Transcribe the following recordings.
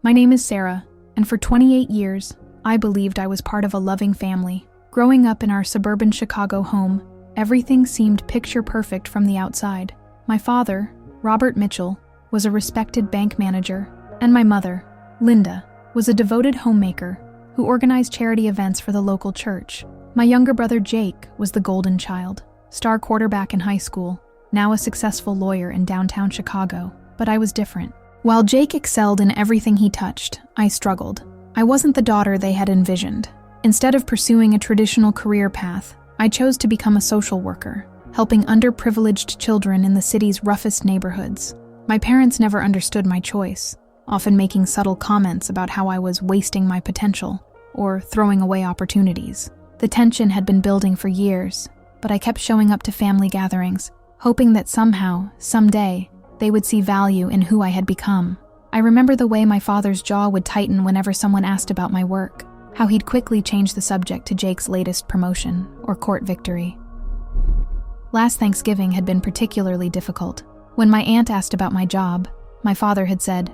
My name is Sarah, and for 28 years, I believed I was part of a loving family. Growing up in our suburban Chicago home, everything seemed picture-perfect from the outside. My father, Robert Mitchell, was a respected bank manager, and my mother, Linda, was a devoted homemaker who organized charity events for the local church. My younger brother Jake was the golden child, star quarterback in high school, now a successful lawyer in downtown Chicago, but I was different. While Jake excelled in everything he touched, I struggled. I wasn't the daughter they had envisioned. Instead of pursuing a traditional career path, I chose to become a social worker, helping underprivileged children in the city's roughest neighborhoods. My parents never understood my choice, often making subtle comments about how I was wasting my potential or throwing away opportunities. The tension had been building for years, but I kept showing up to family gatherings, hoping that somehow, someday, they would see value in who I had become. I remember the way my father's jaw would tighten whenever someone asked about my work, how he'd quickly change the subject to Jake's latest promotion or court victory. Last Thanksgiving had been particularly difficult. When my aunt asked about my job, my father had said,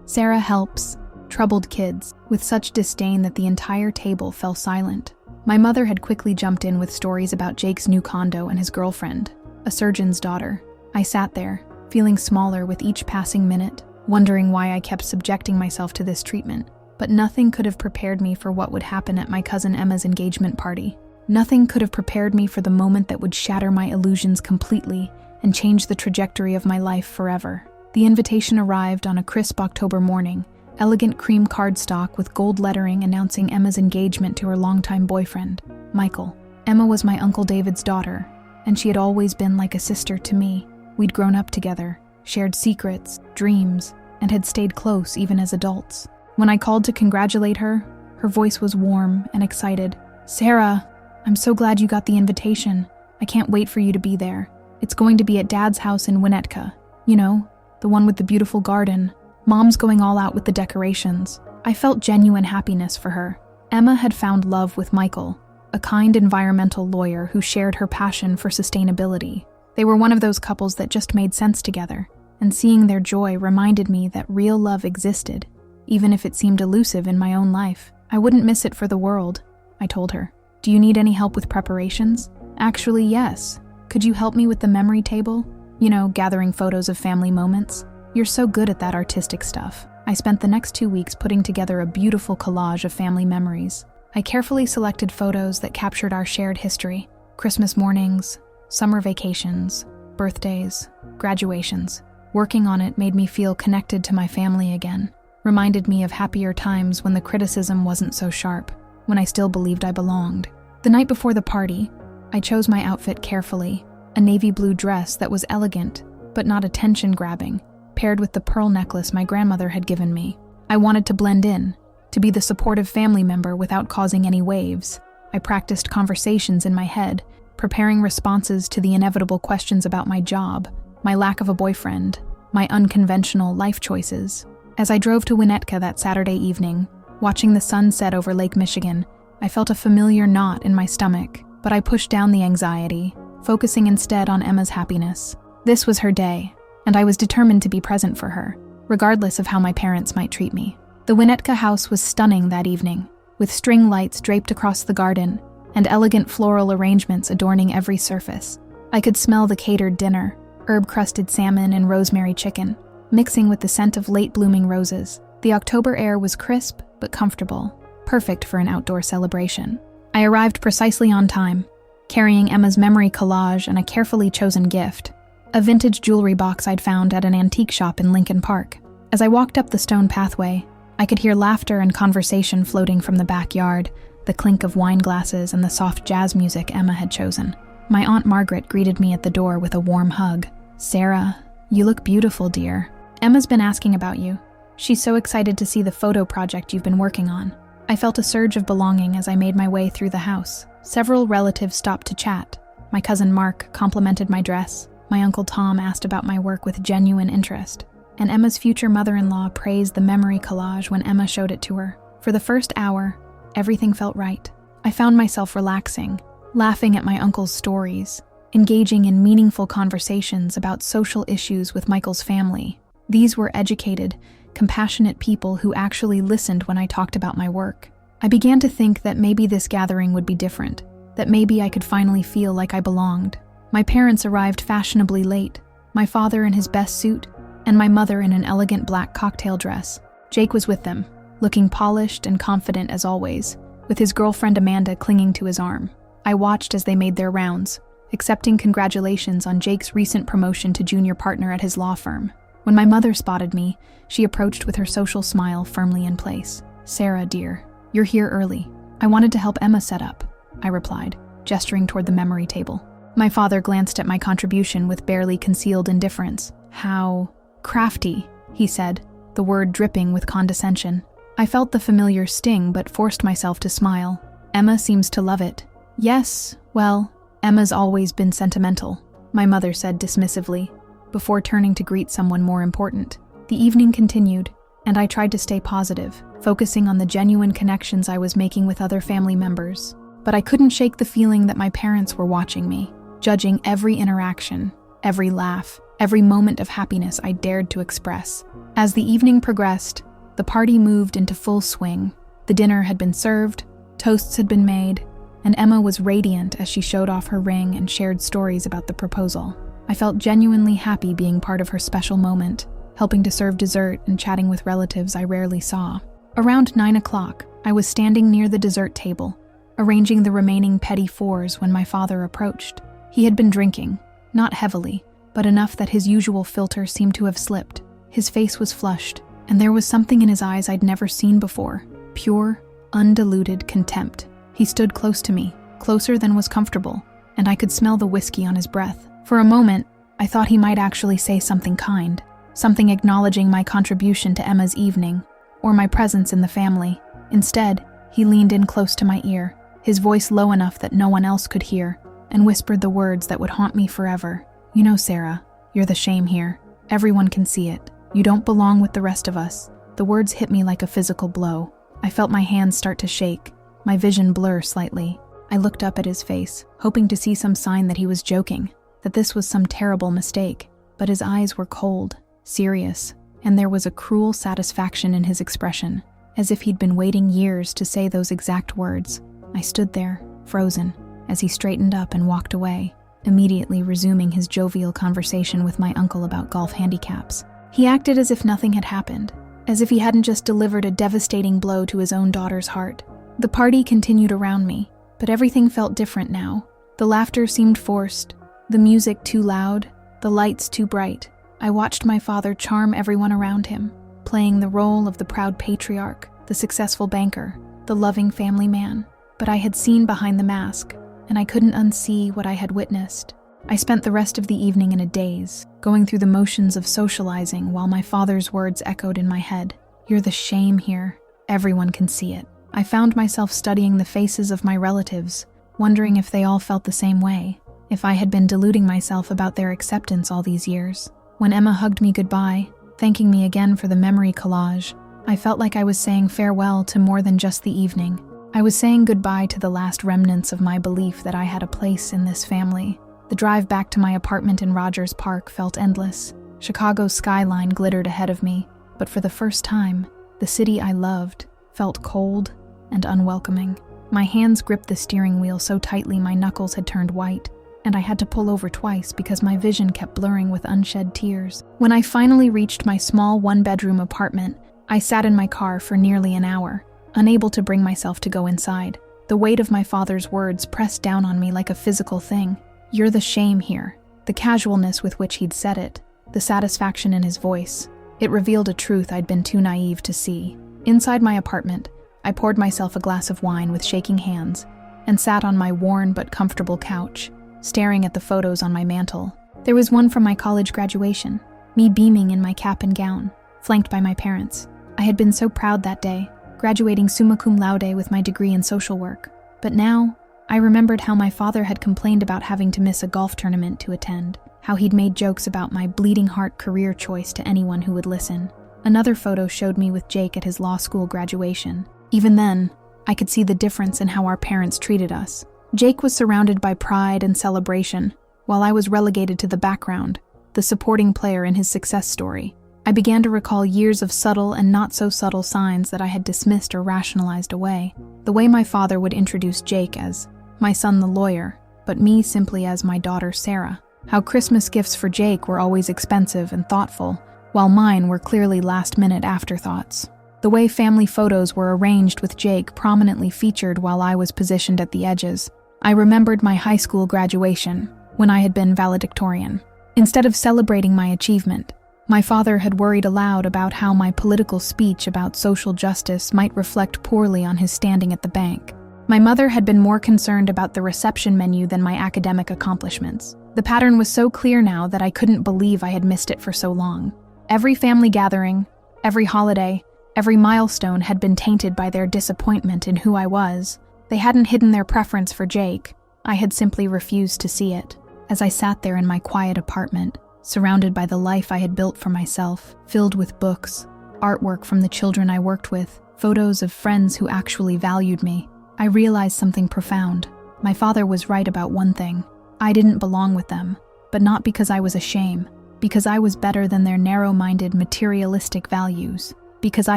"Sarah helps troubled kids," with such disdain that the entire table fell silent. My mother had quickly jumped in with stories about Jake's new condo and his girlfriend, a surgeon's daughter. I sat there, feeling smaller with each passing minute, wondering why I kept subjecting myself to this treatment. But nothing could have prepared me for what would happen at my cousin Emma's engagement party. Nothing could have prepared me for the moment that would shatter my illusions completely and change the trajectory of my life forever. The invitation arrived on a crisp October morning, elegant cream cardstock with gold lettering announcing Emma's engagement to her longtime boyfriend, Michael. Emma was my Uncle David's daughter, and she had always been like a sister to me. We'd grown up together, shared secrets, dreams, and had stayed close even as adults. When I called to congratulate her, her voice was warm and excited. "Sarah, I'm so glad you got the invitation. I can't wait for you to be there. It's going to be at Dad's house in Winnetka. You know, the one with the beautiful garden. Mom's going all out with the decorations." I felt genuine happiness for her. Emma had found love with Michael, a kind environmental lawyer who shared her passion for sustainability. They were one of those couples that just made sense together, and seeing their joy reminded me that real love existed, even if it seemed elusive in my own life. "I wouldn't miss it for the world," I told her. "Do you need any help with preparations?" "Actually, yes. Could you help me with the memory table? You know, gathering photos of family moments? You're so good at that artistic stuff." I spent the next 2 weeks putting together a beautiful collage of family memories. I carefully selected photos that captured our shared history: Christmas mornings, summer vacations, birthdays, graduations. Working on it made me feel connected to my family again, reminded me of happier times when the criticism wasn't so sharp, when I still believed I belonged. The night before the party, I chose my outfit carefully, a navy blue dress that was elegant, but not attention-grabbing, paired with the pearl necklace my grandmother had given me. I wanted to blend in, to be the supportive family member without causing any waves. I practiced conversations in my head, preparing responses to the inevitable questions about my job, my lack of a boyfriend, my unconventional life choices. As I drove to Winnetka that Saturday evening, watching the sun set over Lake Michigan, I felt a familiar knot in my stomach, but I pushed down the anxiety, focusing instead on Emma's happiness. This was her day, and I was determined to be present for her, regardless of how my parents might treat me. The Winnetka house was stunning that evening, with string lights draped across the garden and elegant floral arrangements adorning every surface. I could smell the catered dinner, herb-crusted salmon and rosemary chicken, mixing with the scent of late-blooming roses. The October air was crisp but comfortable, perfect for an outdoor celebration. I arrived precisely on time, carrying Emma's memory collage and a carefully chosen gift, a vintage jewelry box I'd found at an antique shop in Lincoln Park. As I walked up the stone pathway, I could hear laughter and conversation floating from the backyard, the clink of wine glasses and the soft jazz music Emma had chosen. My Aunt Margaret greeted me at the door with a warm hug. "Sarah, you look beautiful, dear. Emma's been asking about you. She's so excited to see the photo project you've been working on." I felt a surge of belonging as I made my way through the house. Several relatives stopped to chat. My cousin Mark complimented my dress. My Uncle Tom asked about my work with genuine interest. And Emma's future mother-in-law praised the memory collage when Emma showed it to her. For the first hour, everything felt right. I found myself relaxing, laughing at my uncle's stories, engaging in meaningful conversations about social issues with Michael's family. These were educated, compassionate people who actually listened when I talked about my work. I began to think that maybe this gathering would be different, that maybe I could finally feel like I belonged. My parents arrived fashionably late, my father in his best suit, and my mother in an elegant black cocktail dress. Jake was with them, looking polished and confident as always, with his girlfriend Amanda clinging to his arm. I watched as they made their rounds, accepting congratulations on Jake's recent promotion to junior partner at his law firm. When my mother spotted me, she approached with her social smile firmly in place. "Sarah, dear, you're here early. I wanted to help Emma set up," I replied, gesturing toward the memory table. My father glanced at my contribution with barely concealed indifference. "How crafty," he said, the word dripping with condescension. I felt the familiar sting but forced myself to smile. "Emma seems to love it." "Yes, well, Emma's always been sentimental," my mother said dismissively, before turning to greet someone more important. The evening continued, and I tried to stay positive, focusing on the genuine connections I was making with other family members. But I couldn't shake the feeling that my parents were watching me, judging every interaction, every laugh, every moment of happiness I dared to express. As the evening progressed, the party moved into full swing. The dinner had been served, toasts had been made, and Emma was radiant as she showed off her ring and shared stories about the proposal. I felt genuinely happy being part of her special moment, helping to serve dessert and chatting with relatives I rarely saw. Around 9 o'clock, I was standing near the dessert table, arranging the remaining petits fours when my father approached. He had been drinking, not heavily, but enough that his usual filter seemed to have slipped. His face was flushed, and there was something in his eyes I'd never seen before, pure, undiluted contempt. He stood close to me, closer than was comfortable, and I could smell the whiskey on his breath. For a moment, I thought he might actually say something kind, something acknowledging my contribution to Emma's evening, or my presence in the family. Instead, he leaned in close to my ear, his voice low enough that no one else could hear, and whispered the words that would haunt me forever. "You know, Sarah, you're the shame here. Everyone can see it. You don't belong with the rest of us." The words hit me like a physical blow. I felt my hands start to shake, my vision blur slightly. I looked up at his face, hoping to see some sign that he was joking, that this was some terrible mistake. But his eyes were cold, serious, and there was a cruel satisfaction in his expression, as if he'd been waiting years to say those exact words. I stood there, frozen, as he straightened up and walked away, immediately resuming his jovial conversation with my uncle about golf handicaps. He acted as if nothing had happened, as if he hadn't just delivered a devastating blow to his own daughter's heart. The party continued around me, but everything felt different now. The laughter seemed forced, the music too loud, the lights too bright. I watched my father charm everyone around him, playing the role of the proud patriarch, the successful banker, the loving family man. But I had seen behind the mask, and I couldn't unsee what I had witnessed. I spent the rest of the evening in a daze, going through the motions of socializing while my father's words echoed in my head. "You're the shame here. Everyone can see it." I found myself studying the faces of my relatives, wondering if they all felt the same way, if I had been deluding myself about their acceptance all these years. When Emma hugged me goodbye, thanking me again for the memory collage, I felt like I was saying farewell to more than just the evening. I was saying goodbye to the last remnants of my belief that I had a place in this family. The drive back to my apartment in Rogers Park felt endless. Chicago's skyline glittered ahead of me, but for the first time, the city I loved felt cold and unwelcoming. My hands gripped the steering wheel so tightly my knuckles had turned white, and I had to pull over twice because my vision kept blurring with unshed tears. When I finally reached my small one-bedroom apartment, I sat in my car for nearly an hour, unable to bring myself to go inside. The weight of my father's words pressed down on me like a physical thing. "You're the shame here." The casualness with which he'd said it, the satisfaction in his voice, it revealed a truth I'd been too naive to see. Inside my apartment, I poured myself a glass of wine with shaking hands and sat on my worn but comfortable couch, staring at the photos on my mantle. There was one from my college graduation, me beaming in my cap and gown, flanked by my parents. I had been so proud that day, graduating summa cum laude with my degree in social work. But now, I remembered how my father had complained about having to miss a golf tournament to attend, how he'd made jokes about my bleeding heart career choice to anyone who would listen. Another photo showed me with Jake at his law school graduation. Even then, I could see the difference in how our parents treated us. Jake was surrounded by pride and celebration, while I was relegated to the background, the supporting player in his success story. I began to recall years of subtle and not-so-subtle signs that I had dismissed or rationalized away. The way my father would introduce Jake as my son the lawyer, but me simply as my daughter Sarah. How Christmas gifts for Jake were always expensive and thoughtful, while mine were clearly last-minute afterthoughts. The way family photos were arranged with Jake prominently featured while I was positioned at the edges. I remembered my high school graduation, when I had been valedictorian. Instead of celebrating my achievement, my father had worried aloud about how my political speech about social justice might reflect poorly on his standing at the bank. My mother had been more concerned about the reception menu than my academic accomplishments. The pattern was so clear now that I couldn't believe I had missed it for so long. Every family gathering, every holiday, every milestone had been tainted by their disappointment in who I was. They hadn't hidden their preference for Jake. I had simply refused to see it. As I sat there in my quiet apartment, surrounded by the life I had built for myself, filled with books, artwork from the children I worked with, photos of friends who actually valued me, I realized something profound. My father was right about one thing. I didn't belong with them, but not because I was a shame, because I was better than their narrow-minded, materialistic values, because I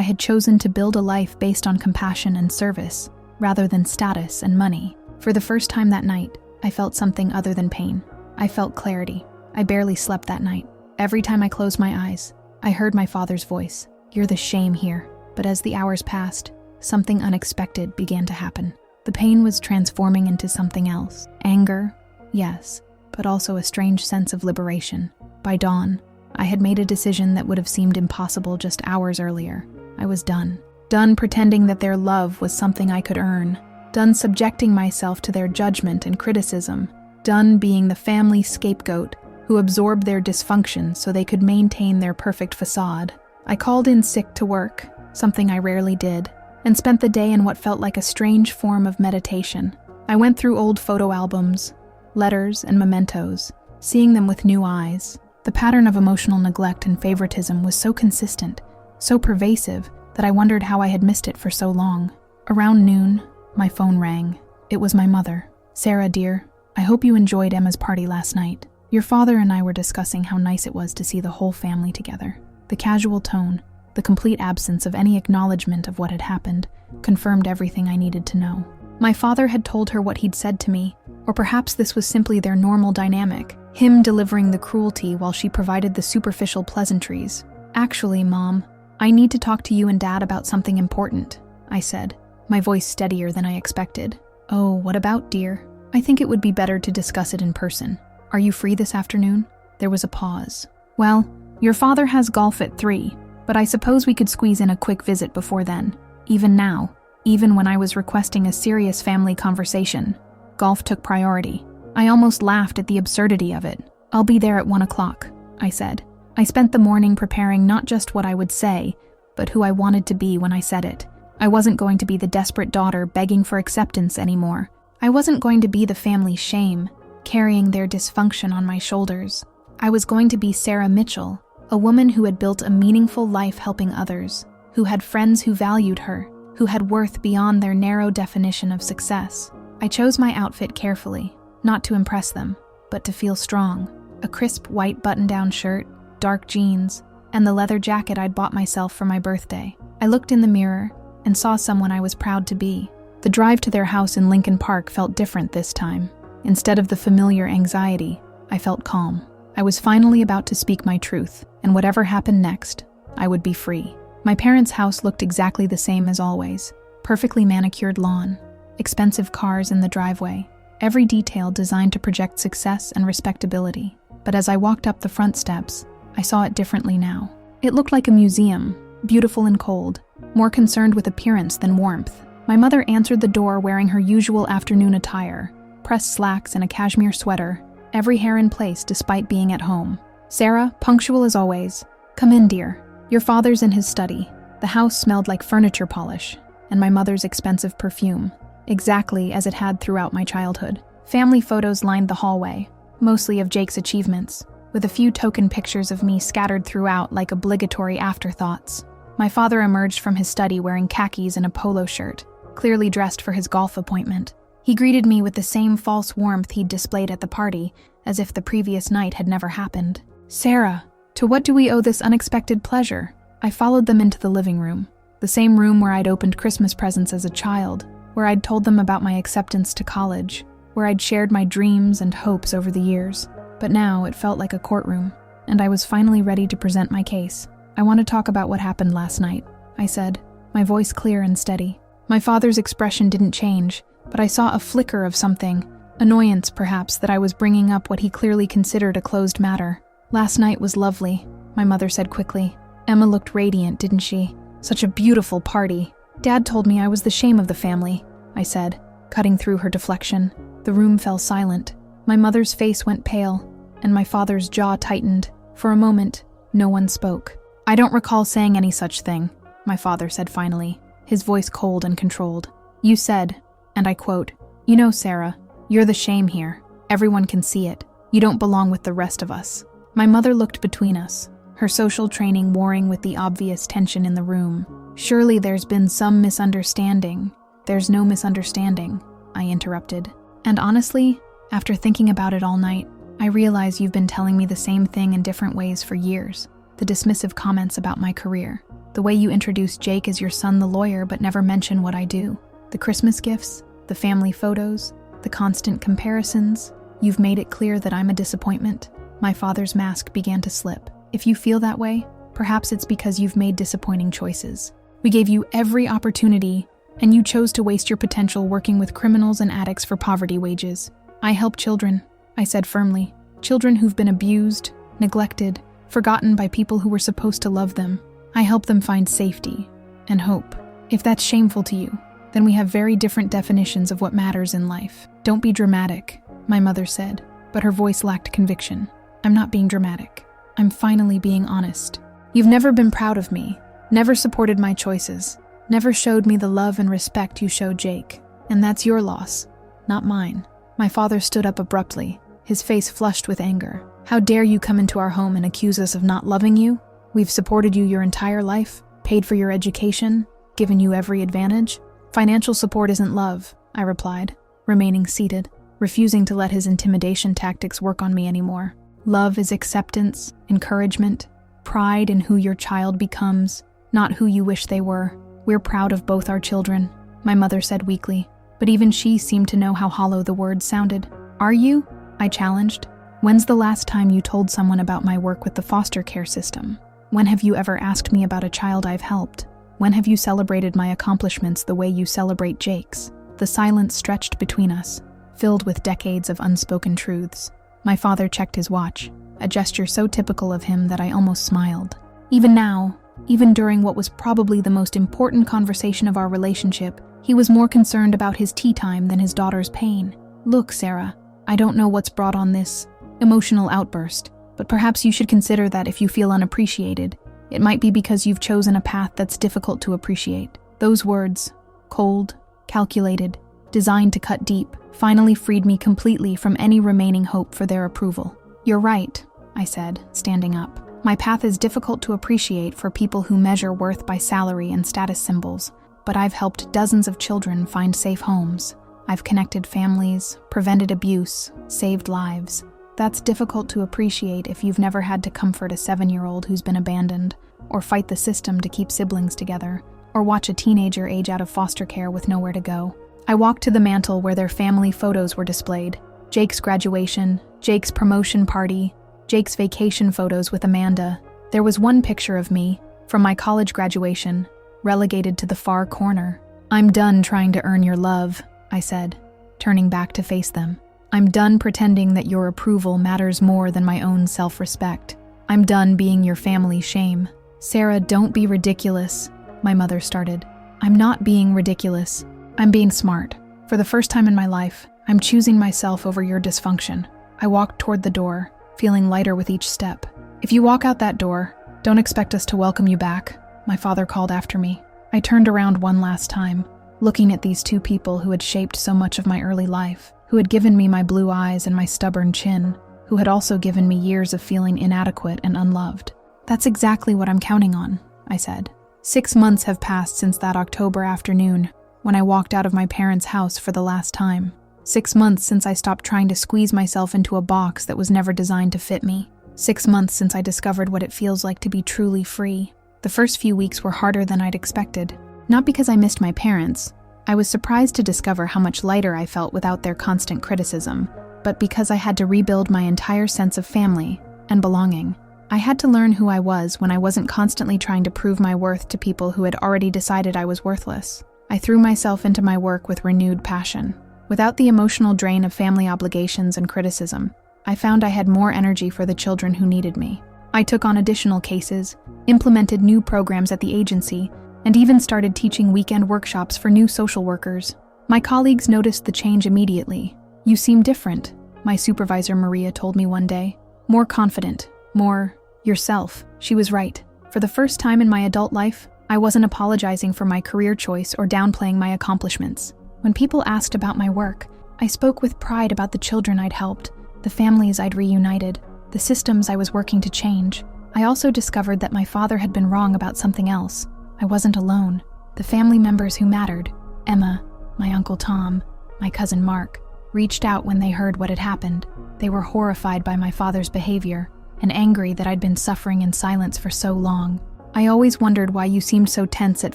had chosen to build a life based on compassion and service, rather than status and money. For the first time that night, I felt something other than pain. I felt clarity. I barely slept that night. Every time I closed my eyes, I heard my father's voice. "You're the shame here." But as the hours passed, something unexpected began to happen. The pain was transforming into something else. Anger, yes, but also a strange sense of liberation. By dawn, I had made a decision that would have seemed impossible just hours earlier. I was done. Done pretending that their love was something I could earn. Done subjecting myself to their judgment and criticism. Done being the family scapegoat who absorbed their dysfunction so they could maintain their perfect facade. I called in sick to work, something I rarely did, and spent the day in what felt like a strange form of meditation. I went through old photo albums, letters, and mementos, seeing them with new eyes. The pattern of emotional neglect and favoritism was so consistent, so pervasive, that I wondered how I had missed it for so long. Around noon, my phone rang. It was my mother. "Sarah, dear, I hope you enjoyed Emma's party last night. Your father and I were discussing how nice it was to see the whole family together." The casual tone, the complete absence of any acknowledgement of what had happened, confirmed everything I needed to know. My father had told her what he'd said to me, or perhaps this was simply their normal dynamic, him delivering the cruelty while she provided the superficial pleasantries. "Actually, Mom, I need to talk to you and Dad about something important," I said, my voice steadier than I expected. "Oh, what about, dear? I think it would be better to discuss it in person. Are you free this afternoon?" There was a pause. "Well, your father has golf at 3, but I suppose we could squeeze in a quick visit before then. Even now, even when I was requesting a serious family conversation, golf took priority. I almost laughed at the absurdity of it. "I'll be there at 1 o'clock, I said. I spent the morning preparing not just what I would say, but who I wanted to be when I said it. I wasn't going to be the desperate daughter begging for acceptance anymore. I wasn't going to be the family shame, carrying their dysfunction on my shoulders. I was going to be Sarah Mitchell, a woman who had built a meaningful life helping others, who had friends who valued her, who had worth beyond their narrow definition of success. I chose my outfit carefully, not to impress them, but to feel strong. A crisp white button-down shirt, dark jeans, and the leather jacket I'd bought myself for my birthday. I looked in the mirror and saw someone I was proud to be. The drive to their house in Lincoln Park felt different this time. Instead of the familiar anxiety, I felt calm. I was finally about to speak my truth, and whatever happened next, I would be free. My parents' house looked exactly the same as always. Perfectly manicured lawn, expensive cars in the driveway, every detail designed to project success and respectability. But as I walked up the front steps, I saw it differently now. It looked like a museum, beautiful and cold, more concerned with appearance than warmth. My mother answered the door wearing her usual afternoon attire, pressed slacks and a cashmere sweater, every hair in place despite being at home. "Sarah, punctual as always. Come in, dear. Your father's in his study." The house smelled like furniture polish, and my mother's expensive perfume, exactly as it had throughout my childhood. Family photos lined the hallway, mostly of Jake's achievements, with a few token pictures of me scattered throughout like obligatory afterthoughts. My father emerged from his study wearing khakis and a polo shirt, clearly dressed for his golf appointment. He greeted me with the same false warmth he'd displayed at the party, as if the previous night had never happened. "Sarah, To what do we owe this unexpected pleasure? I followed them into the living room, the same room where I'd opened Christmas presents as a child, where I'd told them about my acceptance to college, where I'd shared my dreams and hopes over the years. But now it felt like a courtroom, and I was finally ready to present my case. I want to talk about what happened last night, I said, my voice clear and steady. My father's expression didn't change, but I saw a flicker of something, annoyance perhaps, that I was bringing up what he clearly considered a closed matter. Last night was lovely, my mother said quickly. Emma looked radiant, didn't she? Such a beautiful party. Dad told me I was the shame of the family, I said, cutting through her deflection. The room fell silent. My mother's face went pale, and my father's jaw tightened. For a moment, no one spoke. I don't recall saying any such thing, my father said finally, his voice cold and controlled. You said, and I quote, "You know, Sarah, you're the shame here. Everyone can see it. You don't belong with the rest of us." My mother looked between us, her social training warring with the obvious tension in the room. Surely there's been some misunderstanding. There's no misunderstanding, I interrupted. And honestly, after thinking about it all night, I realize you've been telling me the same thing in different ways for years. The dismissive comments about my career, the way you introduce Jake as your son the lawyer but never mention what I do, the Christmas gifts, the family photos, the constant comparisons. You've made it clear that I'm a disappointment. My father's mask began to slip. If you feel that way, perhaps it's because you've made disappointing choices. We gave you every opportunity, and you chose to waste your potential working with criminals and addicts for poverty wages. I help children, I said firmly. Children who've been abused, neglected, forgotten by people who were supposed to love them. I help them find safety and hope. If that's shameful to you, then we have very different definitions of what matters in life. Don't be dramatic, my mother said, but her voice lacked conviction. I'm not being dramatic. I'm finally being honest. You've never been proud of me, never supported my choices, never showed me the love and respect you showed Jake. And that's your loss, not mine. My father stood up abruptly, his face flushed with anger. How dare you come into our home and accuse us of not loving you? We've supported you your entire life, paid for your education, given you every advantage. Financial support isn't love, I replied, remaining seated, refusing to let his intimidation tactics work on me anymore. Love is acceptance, encouragement, pride in who your child becomes, not who you wish they were. We're proud of both our children, my mother said weakly, but even she seemed to know how hollow the words sounded. Are you? I challenged. When's the last time you told someone about my work with the foster care system? When have you ever asked me about a child I've helped? When have you celebrated my accomplishments the way you celebrate Jake's? The silence stretched between us, filled with decades of unspoken truths. My father checked his watch, a gesture so typical of him that I almost smiled. Even now, even during what was probably the most important conversation of our relationship, he was more concerned about his tea time than his daughter's pain. Look, Sarah, I don't know what's brought on this emotional outburst, but perhaps you should consider that if you feel unappreciated, it might be because you've chosen a path that's difficult to appreciate. Those words, cold, calculated, designed to cut deep, finally freed me completely from any remaining hope for their approval. You're right, I said, standing up. My path is difficult to appreciate for people who measure worth by salary and status symbols, but I've helped dozens of children find safe homes. I've connected families, prevented abuse, saved lives. That's difficult to appreciate if you've never had to comfort a 7-year-old who's been abandoned, or fight the system to keep siblings together, or watch a teenager age out of foster care with nowhere to go. I walked to the mantel where their family photos were displayed. Jake's graduation, Jake's promotion party, Jake's vacation photos with Amanda. There was one picture of me, from my college graduation, relegated to the far corner. I'm done trying to earn your love, I said, turning back to face them. I'm done pretending that your approval matters more than my own self-respect. I'm done being your family's shame. Sarah, don't be ridiculous, my mother started. I'm not being ridiculous. I'm being smart. For the first time in my life, I'm choosing myself over your dysfunction. I walked toward the door, feeling lighter with each step. If you walk out that door, don't expect us to welcome you back, my father called after me. I turned around one last time, looking at these two people who had shaped so much of my early life, who had given me my blue eyes and my stubborn chin, who had also given me years of feeling inadequate and unloved. That's exactly what I'm counting on, I said. 6 months have passed since that October afternoon, when I walked out of my parents' house for the last time. 6 months since I stopped trying to squeeze myself into a box that was never designed to fit me. 6 months since I discovered what it feels like to be truly free. The first few weeks were harder than I'd expected. Not because I missed my parents. I was surprised to discover how much lighter I felt without their constant criticism, but because I had to rebuild my entire sense of family and belonging. I had to learn who I was when I wasn't constantly trying to prove my worth to people who had already decided I was worthless. I threw myself into my work with renewed passion. Without the emotional drain of family obligations and criticism, I found I had more energy for the children who needed me. I took on additional cases, implemented new programs at the agency, and even started teaching weekend workshops for new social workers. My colleagues noticed the change immediately. "You seem different," my supervisor Maria told me one day. "More confident, more yourself." She was right. For the first time in my adult life, I wasn't apologizing for my career choice or downplaying my accomplishments. When people asked about my work, I spoke with pride about the children I'd helped, the families I'd reunited, the systems I was working to change. I also discovered that my father had been wrong about something else. I wasn't alone. The family members who mattered, Emma, my Uncle Tom, my cousin Mark, reached out when they heard what had happened. They were horrified by my father's behavior and angry that I'd been suffering in silence for so long. "I always wondered why you seemed so tense at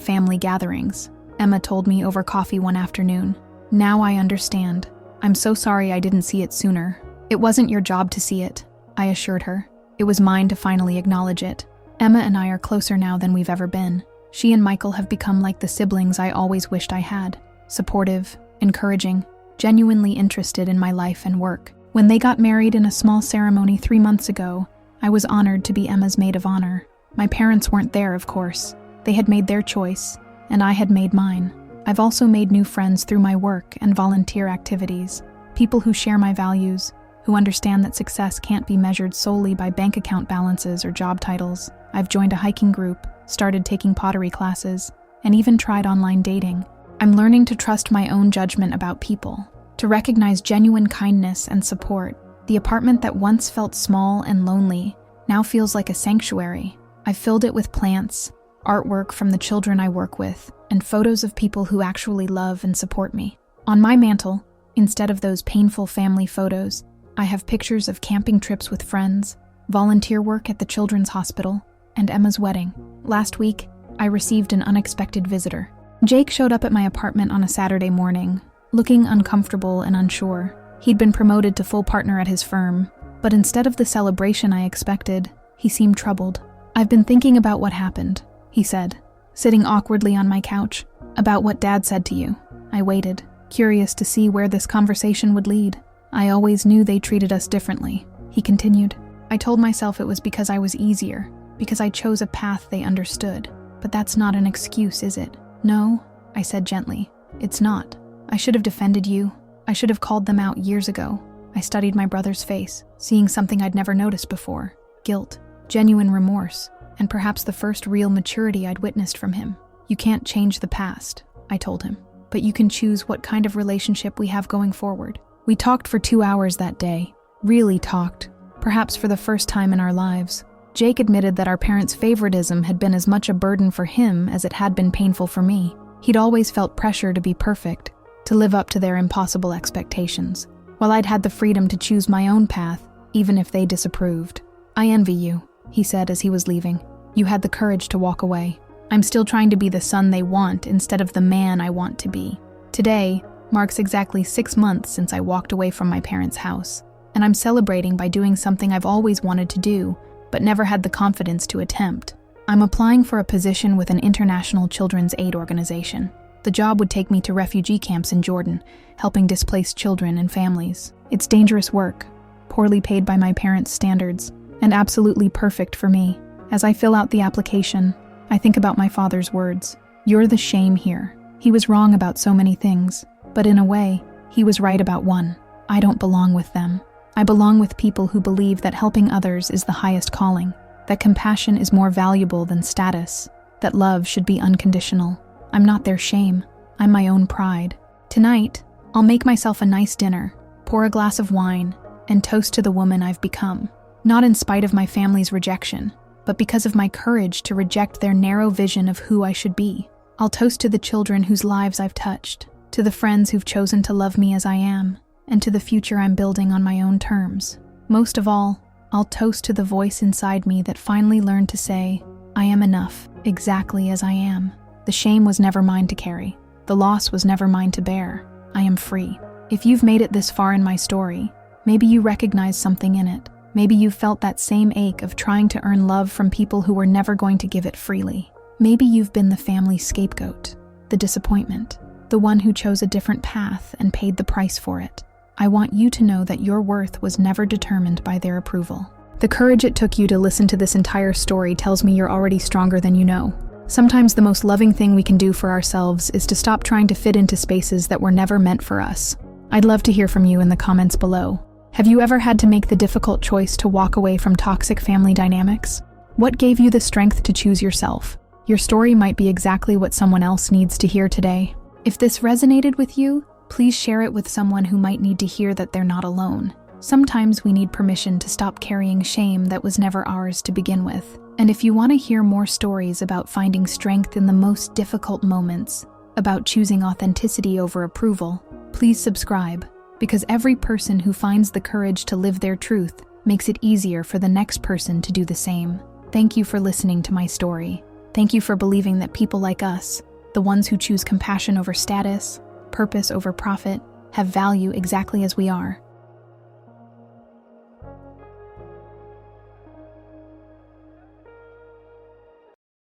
family gatherings," Emma told me over coffee one afternoon. "Now I understand. I'm so sorry I didn't see it sooner." "It wasn't your job to see it," I assured her. "It was mine to finally acknowledge it." Emma and I are closer now than we've ever been. She and Michael have become like the siblings I always wished I had. Supportive, encouraging, genuinely interested in my life and work. When they got married in a small ceremony 3 months ago, I was honored to be Emma's maid of honor. My parents weren't there, of course. They had made their choice, and I had made mine. I've also made new friends through my work and volunteer activities. People who share my values, who understand that success can't be measured solely by bank account balances or job titles. I've joined a hiking group, started taking pottery classes, and even tried online dating. I'm learning to trust my own judgment about people, to recognize genuine kindness and support. The apartment that once felt small and lonely now feels like a sanctuary. I've filled it with plants, artwork from the children I work with, and photos of people who actually love and support me. On my mantle, instead of those painful family photos, I have pictures of camping trips with friends, volunteer work at the children's hospital, and Emma's wedding. Last week, I received an unexpected visitor. Jake showed up at my apartment on a Saturday morning, looking uncomfortable and unsure. He'd been promoted to full partner at his firm, but instead of the celebration I expected, he seemed troubled. "I've been thinking about what happened," he said, sitting awkwardly on my couch. "About what Dad said to you." I waited, curious to see where this conversation would lead. "I always knew they treated us differently," he continued. "I told myself it was because I was easier, because I chose a path they understood. But that's not an excuse, is it?" "No," I said gently. "It's not. I should have defended you. I should have called them out years ago." I studied my brother's face, seeing something I'd never noticed before. Guilt, genuine remorse, and perhaps the first real maturity I'd witnessed from him. "You can't change the past," I told him, "but you can choose what kind of relationship we have going forward." We talked for 2 hours that day. Really talked, perhaps for the first time in our lives. Jake admitted that our parents' favoritism had been as much a burden for him as it had been painful for me. He'd always felt pressure to be perfect, to live up to their impossible expectations, while I'd had the freedom to choose my own path, even if they disapproved. "I envy you," he said as he was leaving. "You had the courage to walk away. I'm still trying to be the son they want instead of the man I want to be." Today marks exactly 6 months since I walked away from my parents' house, and I'm celebrating by doing something I've always wanted to do, but never had the confidence to attempt. I'm applying for a position with an international children's aid organization. The job would take me to refugee camps in Jordan, helping displaced children and families. It's dangerous work, poorly paid by my parents' standards, and absolutely perfect for me. As I fill out the application, I think about my father's words. "You're the shame here." He was wrong about so many things, but in a way, he was right about one. I don't belong with them. I belong with people who believe that helping others is the highest calling, that compassion is more valuable than status, that love should be unconditional. I'm not their shame. I'm my own pride. Tonight, I'll make myself a nice dinner, pour a glass of wine, and toast to the woman I've become. Not in spite of my family's rejection, but because of my courage to reject their narrow vision of who I should be. I'll toast to the children whose lives I've touched, to the friends who've chosen to love me as I am, and to the future I'm building on my own terms. Most of all, I'll toast to the voice inside me that finally learned to say, I am enough, exactly as I am. The shame was never mine to carry. The loss was never mine to bear. I am free. If you've made it this far in my story, maybe you recognize something in it. Maybe you felt that same ache of trying to earn love from people who were never going to give it freely. Maybe you've been the family scapegoat, the disappointment, the one who chose a different path and paid the price for it. I want you to know that your worth was never determined by their approval. The courage it took you to listen to this entire story tells me you're already stronger than you know. Sometimes the most loving thing we can do for ourselves is to stop trying to fit into spaces that were never meant for us. I'd love to hear from you in the comments below. Have you ever had to make the difficult choice to walk away from toxic family dynamics? What gave you the strength to choose yourself? Your story might be exactly what someone else needs to hear today. If this resonated with you, please share it with someone who might need to hear that they're not alone. Sometimes we need permission to stop carrying shame that was never ours to begin with. And if you want to hear more stories about finding strength in the most difficult moments, about choosing authenticity over approval, please subscribe, because every person who finds the courage to live their truth makes it easier for the next person to do the same. Thank you for listening to my story. Thank you for believing that people like us, the ones who choose compassion over status, purpose over profit, have value exactly as we are.